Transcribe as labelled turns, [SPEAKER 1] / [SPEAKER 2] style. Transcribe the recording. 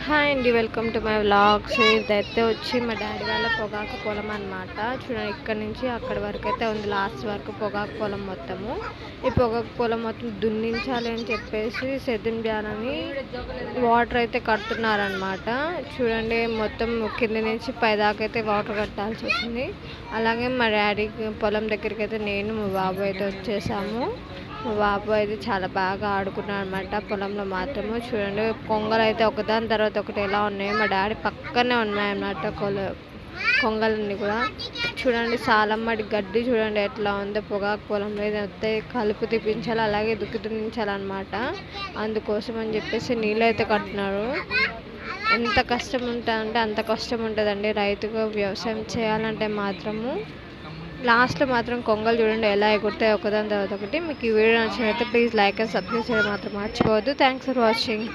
[SPEAKER 1] Hi అండి, welcome to my vlogs. ఇదైతే వచ్చి మా డాడీ వాళ్ళ పొగాకు పొలం అనమాట. చూడండి, ఇక్కడ నుంచి అక్కడి వరకు అయితే ఉంది, లాస్ట్ వరకు పొగాకు పొలం మొత్తము. ఈ పొగాకు పొలం మొత్తం దున్నించాలి అని చెప్పేసి సెద్దిం డ్యానని వాటర్ అయితే కడుతున్నారనమాట. చూడండి, మొత్తం కింద నుంచి పైదాకా అయితే వాటర్ కట్టాల్సి వచ్చింది. అలాగే మా డాడీ పొలం దగ్గరికి అయితే నేను మా బాబు అయితే వచ్చేసాము. మా బాబు అయితే చాలా బాగా ఆడుకున్నాడు అనమాట పొలంలో మాత్రము. చూడండి, కొంగలు అయితే ఒకదాని తర్వాత ఒకటి ఎలా ఉన్నాయో మా డాడీ పక్కనే ఉన్నాయన్నమాట కొంగలన్నీ కూడా. చూడండి, సాలమ్మడి గడ్డి చూడండి ఎట్లా ఉందో పొగాకు పొలంలో. ఇదైతే కలుపు తీపించాలి, అలాగే దుక్కి దున్నించాలన్నమాట. అందుకోసం అని చెప్పేసి నీళ్ళు అయితే కట్టినారు. ఎంత కష్టం ఉంటుందంటే అంత కష్టం ఉంటుందండి రైతుగా వ్యవసాయం చేయాలంటే మాత్రము. లాస్ట్లో మాత్రం కొంగలు చూడండి ఎలా ఎగురుతాయి ఒకదాని తర్వాత ఒకటి. మీకు ఈ వీడియో నచ్చినట్లయితే ప్లీజ్ లైక్ అండ్ సబ్స్క్రైబ్ చేయడం మాత్రం మర్చిపోవద్దు. Thanks for watching.